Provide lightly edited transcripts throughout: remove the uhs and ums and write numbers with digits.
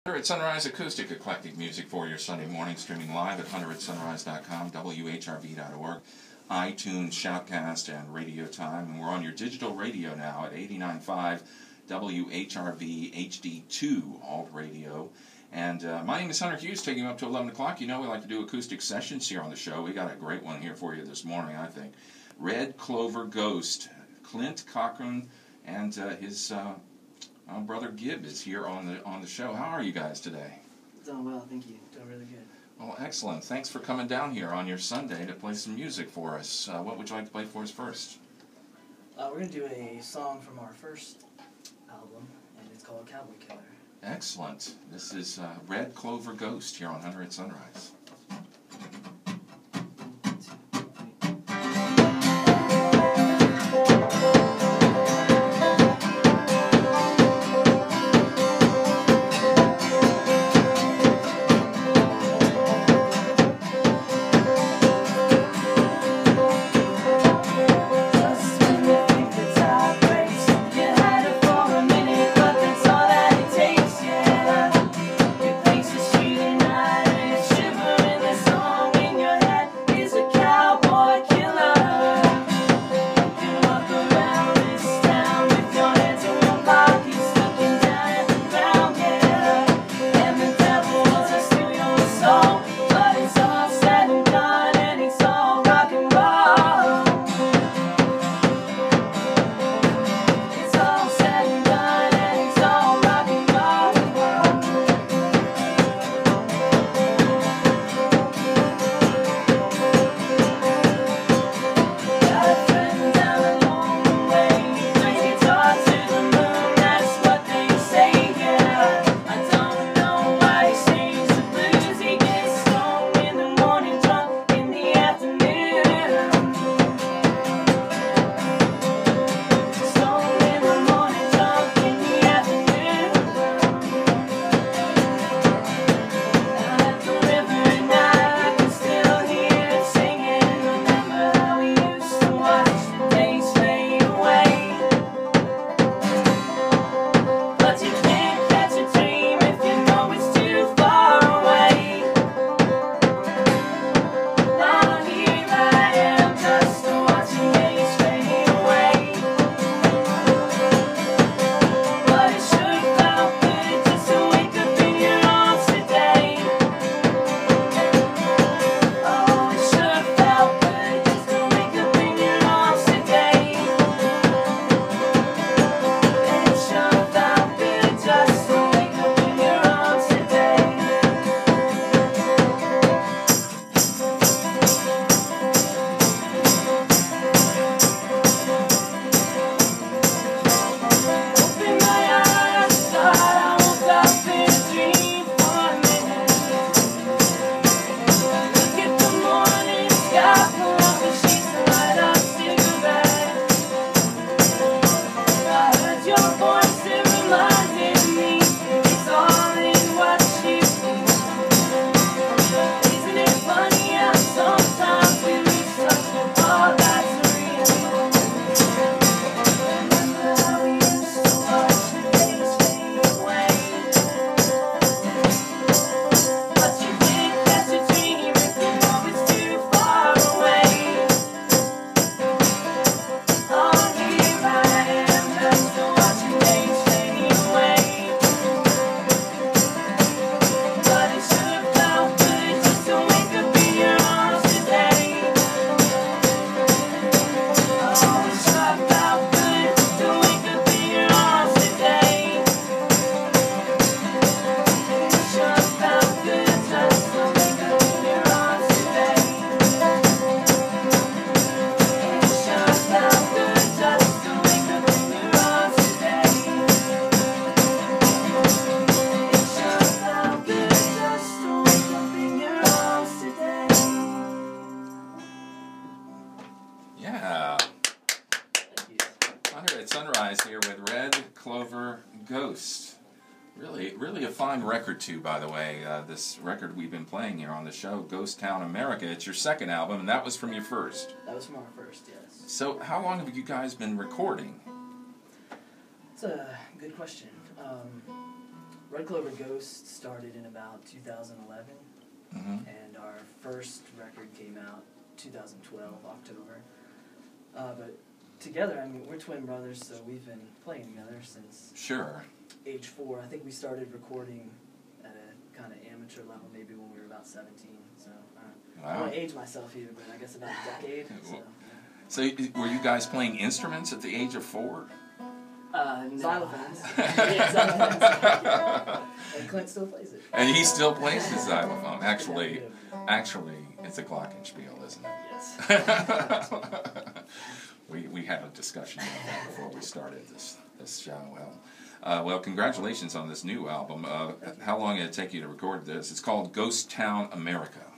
Hunter at Sunrise Acoustic Eclectic Music for your Sunday morning, streaming live at hunteratsunrise.com, whrv.org, iTunes, Shoutcast, and Radio Time. And we're on your digital radio now at 89.5 WHRV HD2 Alt Radio. And my name is Hunter Hughes, taking you up to 11 o'clock. You know we like to do acoustic sessions here on the show. We got a great one here for you this morning, I think. Red Clover Ghost, Clint Cochrum, and his brother Gibb is here on the show. How are you guys today? Doing well, thank you. Doing really good. Well, excellent. Thanks for coming down here on your Sunday to play some music for us. What would you like to play for us first? We're going to do a song from our first album, and it's called Cowboy Killer. Excellent. This is Red Clover Ghost here on Hunter at Sunrise. Really a fine record too, by the way. This record we've been playing here on the show, Ghost Town America. It's your second album, and that was from your first. That was from our first, yes. So how long have you guys been recording? It's a good question. Red Clover Ghost started in about 2011, and our first record came out 2012, October. But together, I mean, we're twin brothers, so we've been playing together since age 4. I think we started recording at a kind of amateur level maybe when we were about 17. So I don't want to age myself here, but I guess about a decade. So were you guys playing instruments at the age of 4? No. Xylophones. Yeah, xylophones. And Clint still plays it. And he still plays the xylophone. Actually, it's a glockenspiel, isn't it? Yes. We had a discussion about that before we started this show. Well, congratulations on this new album. How long did it take you to record this? It's called Ghost Town America.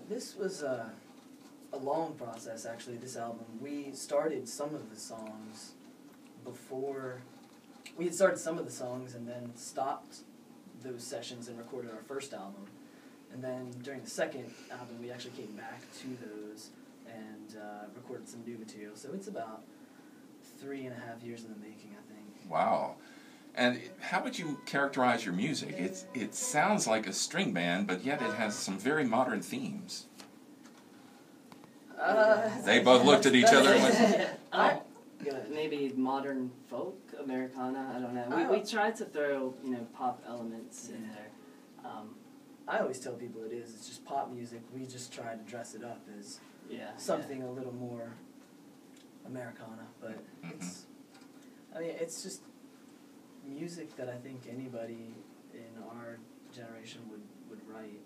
This was a long process, actually, this album. We started some of the songs before... We had started some of the songs and then stopped those sessions and recorded our first album. And then during the second album, we actually came back to those and recorded some new material. So it's about 3.5 years in the making, I think. Wow. And how would you characterize your music? It sounds like a string band, but yet it has some very modern themes. They both looked at each other and went... Maybe modern folk, Americana, I don't know. We tried to throw, pop elements in there. I always tell people it's just pop music. We just try to dress it up as something a little more Americana. But it's just music that I think anybody in our generation would write.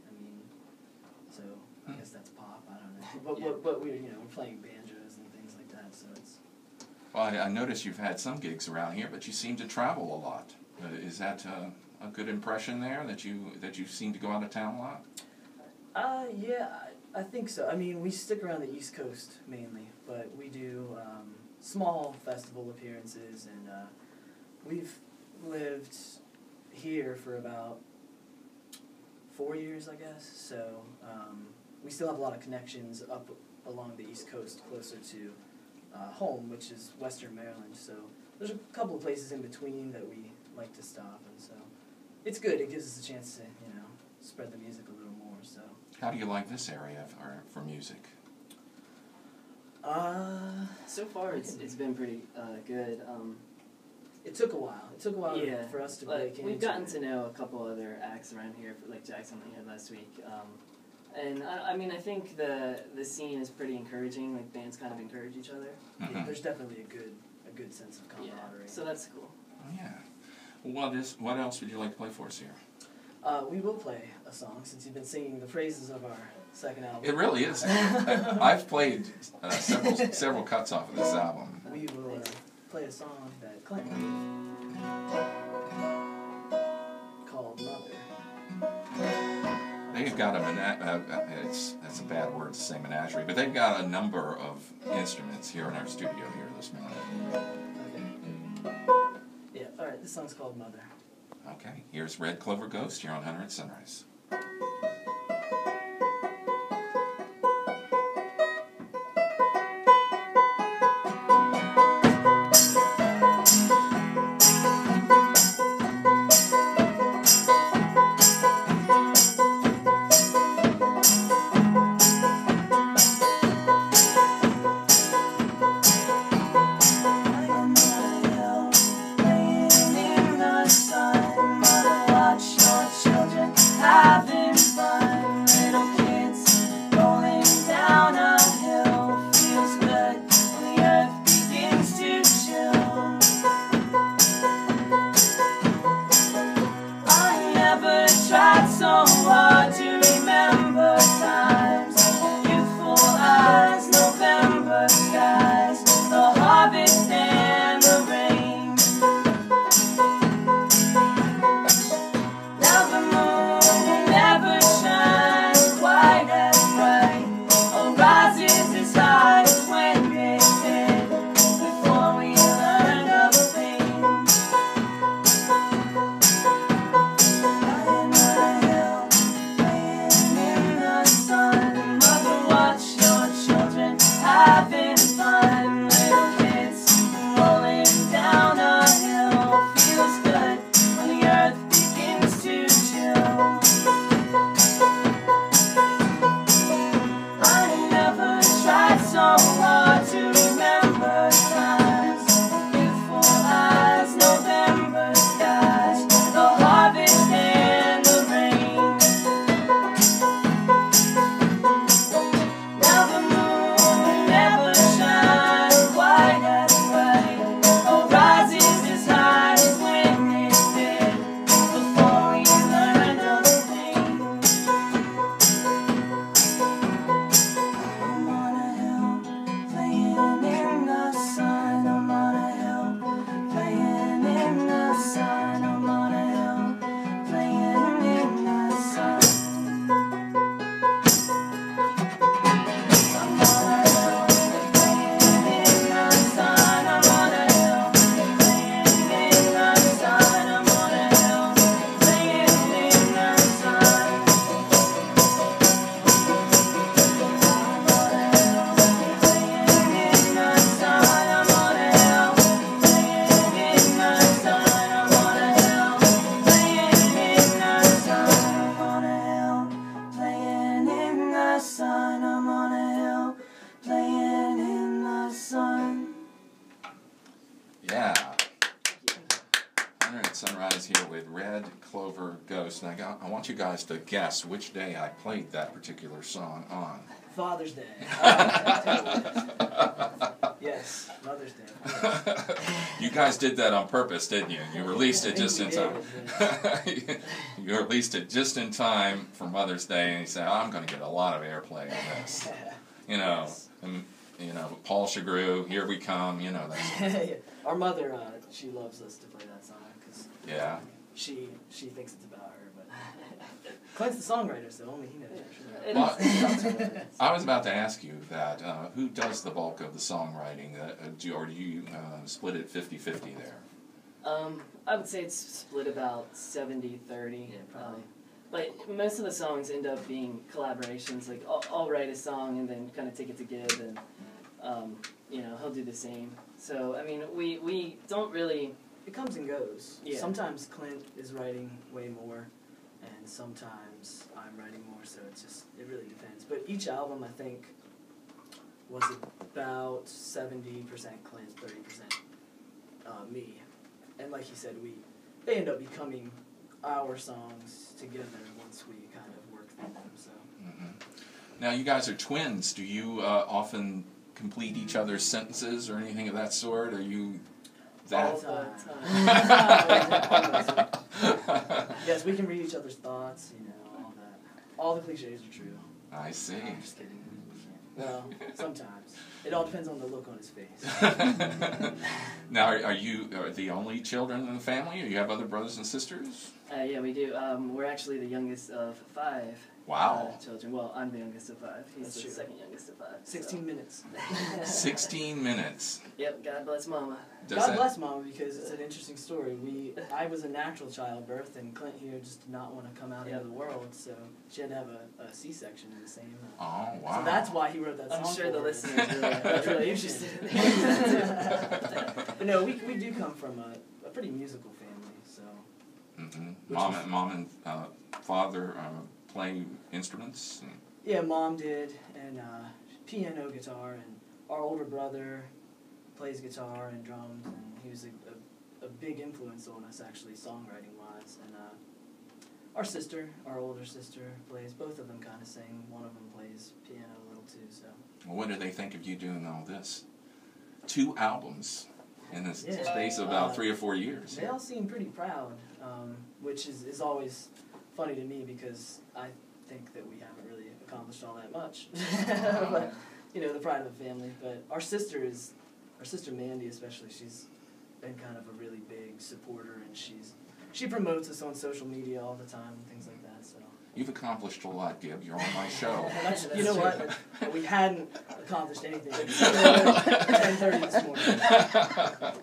So I guess that's pop. I don't know. But we're playing banjos and things like that. So it's. Well, I notice you've had some gigs around here, but you seem to travel a lot. Is that a good impression there, that you seem to go out of town a lot? Yeah, I think so. I mean, we stick around the East Coast mainly, but we do small festival appearances, and we've lived here for about 4 years, I guess. So we still have a lot of connections up along the East Coast, closer to home, which is Western Maryland. So there's a couple of places in between that we like to stop, and so it's good. It gives us a chance to spread the music a little more. So how do you like this area for music? So far it's been pretty good. It took a while. It took a while for us to break in. We've gotten to know a couple other acts around here, like Jackson here last week. And I think the scene is pretty encouraging. Like, bands kind of encourage each other. Yeah, there's definitely a good sense of camaraderie. Yeah, so that's cool. Yeah. What else would you like to play for us here? We will play a song, since you've been singing the praises of our second album. It really is. I've played several cuts off of this album. We will play a song that Clint called Mother. They've got that's a bad word to say menagerie, but they've got a number of instruments here in our studio here this morning. Okay. Yeah, alright, this song's called Mother. Okay, here's Red Clover Ghost here on 100 Sunrise. Watch your children having Clover Ghost, and I want you guys to guess which day I played that particular song on. Father's Day. Yes, Mother's Day. You guys did that on purpose, didn't you? You released it just in time. You released it just in time for Mother's Day, and you said, "I'm going to get a lot of airplay on this." You know, Yes. and Paul Chagru, Here We Come. You know that. Our mother, she loves us to play that song because Yeah. she thinks it's about her, but Clint's the songwriter, so only he knows. Well, I was about to ask you that. Who does the bulk of the songwriting? Or do you split it 50-50 there? I would say it's split about 70-30. Yeah, probably. But most of the songs end up being collaborations. Like I'll write a song and then kind of take it to Gibb, and he'll do the same. So I mean, we don't really. It comes and goes. Yeah. Sometimes Clint is writing way more, and sometimes I'm writing more. So it really depends. But each album, I think, was about 70% Clint, 30% me. And like he said, they end up becoming our songs together once we kind of work through them. So. Mm-hmm. Now you guys are twins. Do you often complete each other's sentences or anything of that sort? Are you that? All the time. Yes, we can read each other's thoughts. All that. All the cliches are true. I see. I'm just kidding. Well, sometimes. It all depends on the look on his face. Now, are you the only children in the family, or you have other brothers and sisters? Yeah, we do. We're actually the youngest of 5. Wow. Children. Well, I'm the youngest of 5. He's That's the true. second youngest of 5. 16 minutes. 16 minutes. Yep. God bless Mama. God bless Mama, because it's an interesting story. I was a natural childbirth, and Clint here just did not want to come out into the world, so she had to have a C-section in the same. Oh, wow. So that's why he wrote that song. I'm sure for the her. listeners are really interested in that. But no, we do come from a pretty musical family, so. Mm-hmm. Mom and father play instruments? Yeah, Mom did, and piano, guitar, and our older brother plays guitar and drums, and he was a big influence on us, actually, songwriting-wise. And our older sister, plays. Both of them kind of sing. One of them plays piano a little too, so. Well, what do they think of you doing all this? 2 albums in the Yeah. space of about 3 or 4 years. They all seem pretty proud, which is always funny to me because I think that we haven't really accomplished all that much. But, the pride of the family. But our sister Mandy especially, she's been kind of a really big supporter, and she promotes us on social media all the time and things like that. So You've accomplished a lot, Gibb. You're on my show. you know what? We hadn't accomplished anything until 10:30 this morning,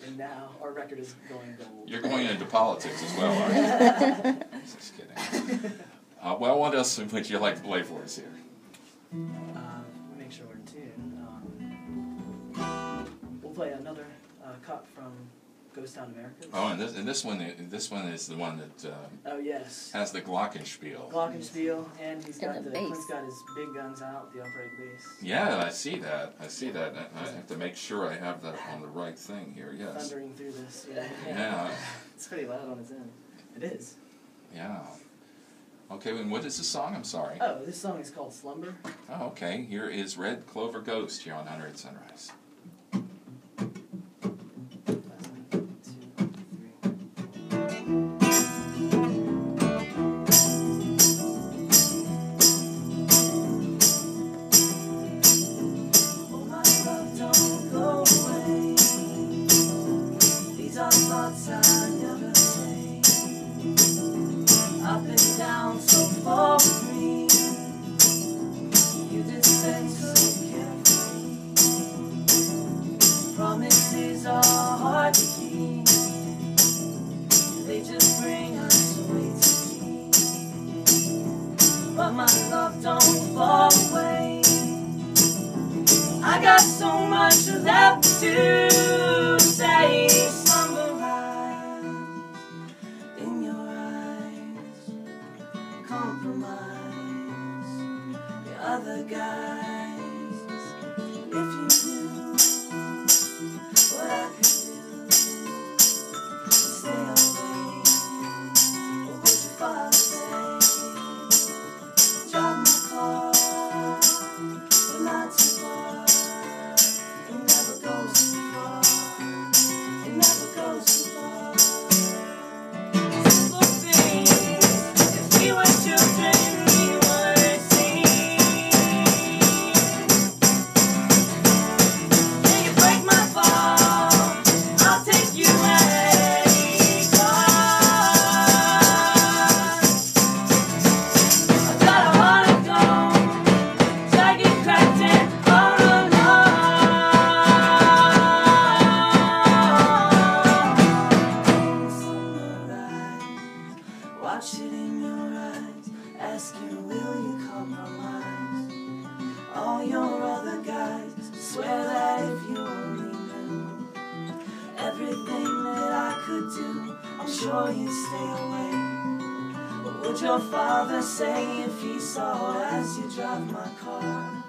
and now our record is going gold. You're going into politics as well, aren't you? Just kidding. Well, what else would you like to play for us here? Make sure we're in tune. We'll play another cut from Ghost Town America. Oh, and this one is the one that Oh yes. has the glockenspiel. Glockenspiel, and he's got And the Clint's bass. got his big guns out, the upright bass. Yeah, I see that. I have to make sure I have that on the right thing here. Yes. Thundering through this. Yeah. It's pretty loud on its end. It is. Yeah. Okay, and what is the song? I'm sorry. Oh, this song is called Slumber. Oh, okay. Here is Red Clover Ghost here on 100 Sunrise. 1, 2, 3. Oh, my love, don't go away. These are thoughts I never say. Up and down so far free. You descend so carefully. Promises are hard to keep. They just bring us away too deep. But my love, don't fall away. I got so much left to say. Slumber rise in your eyes. Compromise the other guys. If you knew what I could do, stay away. Or would you watch it in your eyes, asking, will you compromise? All your other guys swear that if you only knew everything that I could do, I'm sure you'd stay away. What would your father say if he saw as you drive my car?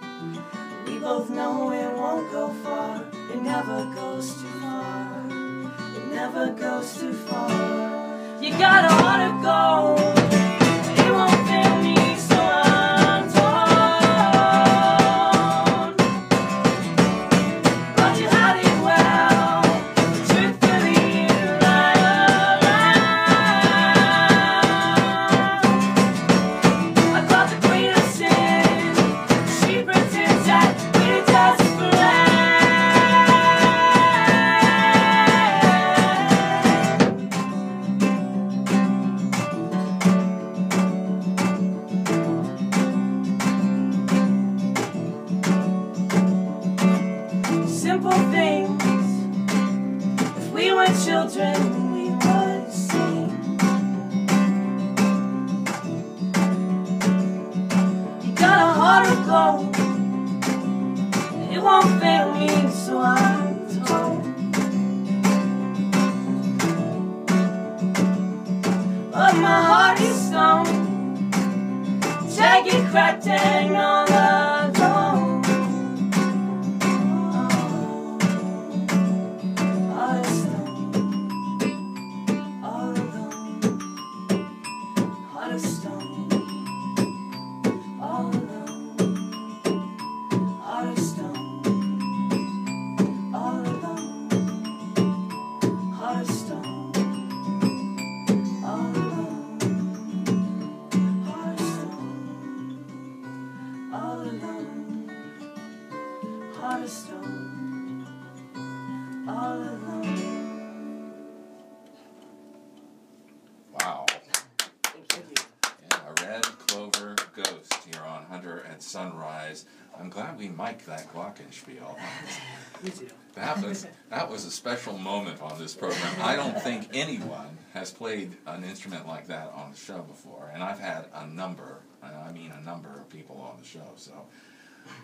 We both know it won't go far. It never goes too far. It never goes too far. You gotta wanna go. It won't fail me, so I'm torn. But you had it well. Truthfully, you lie around. I thought the queen of sin, she pretends that we're desperate. Simple things. If we were children, we would sing. You got a heart of gold. It won't fail me, so I'm told. But my heart is stone, jagged, cracked, and all alone. Heart of stone, all alone. Heart of stone, all alone. Heart of stone, all alone. Heart of stone, all alone. Heart of stone, all alone. Heart of stone, all alone. Wow. Thank you. Yeah, a Red Clover Ghost here on Hunter at Sunrise. I'm glad we mic'd that glockenspiel. Me too. That was a special moment on this program. I don't think anyone has played an instrument like that on the show before, and I've had a number of people on the show, so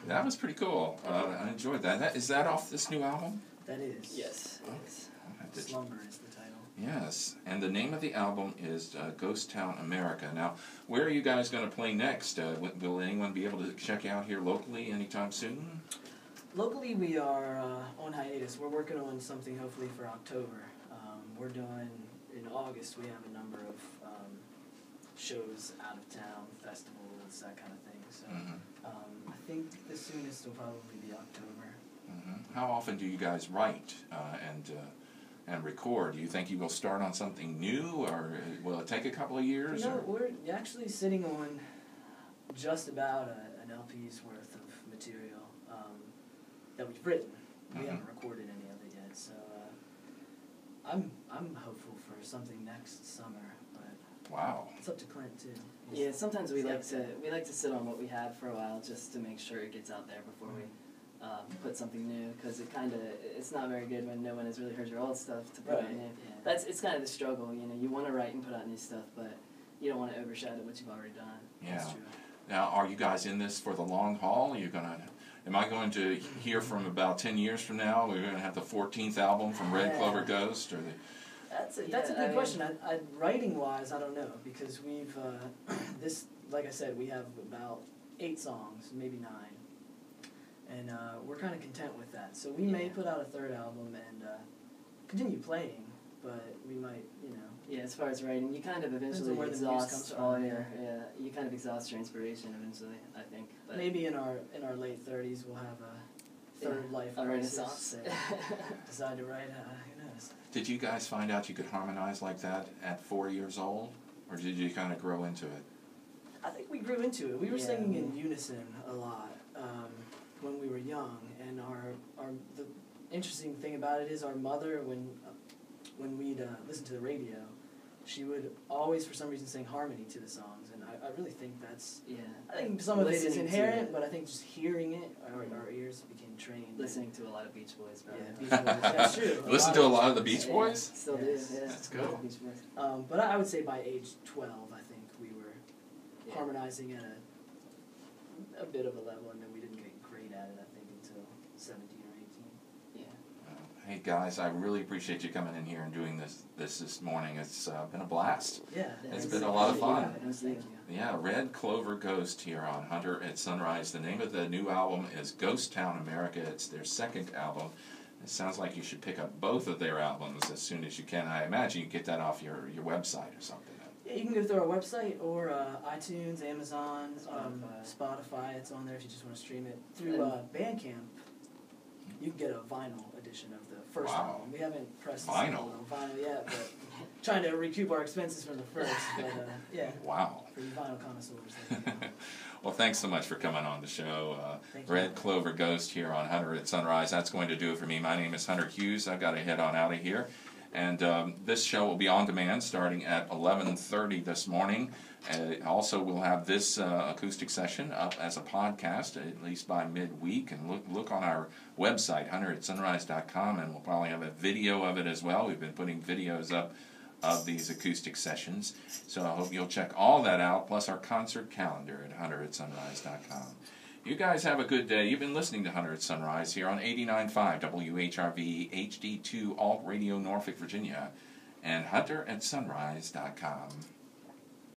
that was pretty cool. I enjoyed that. Is that off this new album? That is. Yes. Yes. Slumber is the title. Yes, and the name of the album is Ghost Town America. Now, where are you guys going to play next? Will anyone be able to check you out here locally anytime soon? Locally, we are on hiatus. We're working on something hopefully for October. We're doing, in August, we have a number of shows out of town, festivals, that kind of thing. So I think the soonest will probably be October. How often do you guys write and record? Do you think you will start on something new, or will it take a couple of years? No, we're actually sitting on just about an LP's worth of material that we've written. We haven't recorded any of it yet, so I'm hopeful for something next summer. But wow, it's up to Clint too. Yeah, sometimes we like to sit on what we have for a while just to make sure it gets out there before we put something new, because it's not very good when no one has really heard your old stuff to put out new. Yeah. It's kind of the struggle, you know. You want to write and put out new stuff, but you don't want to overshadow what you've already done. Yeah. That's true. Now, are you guys in this for the long haul? Am I going to hear from about 10 years from now? We're going to have the 14th album from Red Clover Ghost, or That's a good question. Writing wise, I don't know, because we've like I said, we have about 8 songs, maybe 9. And we're kind of content with that. So we may put out a 3rd album and continue playing, but we might, you know. Yeah, as far as writing, you kind of eventually exhaust you kind of exhaust your inspiration eventually, I think. But maybe in our late 30s we'll have a 3rd life a crisis. renaissance. Decide to write. Who knows? did you guys find out you could harmonize like that at 4 years old, or did you kind of grow into it? I think we grew into it. We were singing in unison a lot when we were young, and the interesting thing about it is our mother, when we'd listen to the radio, she would always, for some reason, sing harmony to the songs, and I really think that's... Yeah. I think some of it is inherent, but I think just hearing it, our ears became trained. Listening to a lot of Beach Boys, probably. Yeah, Beach Boys, that's true. Listen to a lot of the Beach Boys? Still do, yeah. That's cool. Beach Boys. But I would say by age 12, I harmonizing at a bit of a level, and then we didn't get great at it, I think, until 17 or 18. Yeah. Hey guys, I really appreciate you coming in here and doing this morning. It's been a blast. Yeah. It's been a lot of fun. Thank you. Yeah, Red Clover Ghost here on Hunter at Sunrise. The name of the new album is Ghost Town America. It's their second album. It sounds like you should pick up both of their albums as soon as you can. I imagine you get that off your website or something. Yeah, you can go through our website or iTunes, Amazon, Spotify. It's on there if you just want to stream it. Through Bandcamp, you can get a vinyl edition of the first album. We haven't pressed Vinyl on vinyl yet, but trying to recoup our expenses from the first. But yeah. Wow. For you vinyl connoisseurs. Well, thanks so much for coming on the show. Thank you. Red Clover Ghost here on Hunter at Sunrise. That's going to do it for me. My name is Hunter Hughes. I've got to head on out of here. And this show will be on demand starting at 11:30 this morning. Also, we'll have this acoustic session up as a podcast, at least by midweek. And look on our website, hunteratsunrise.com, and we'll probably have a video of it as well. We've been putting videos up of these acoustic sessions. So I hope you'll check all that out, plus our concert calendar at hunteratsunrise.com. You guys have a good day. You've been listening to Hunter at Sunrise here on 89.5 WHRV HD2 Alt Radio Norfolk, Virginia, and hunteratsunrise.com.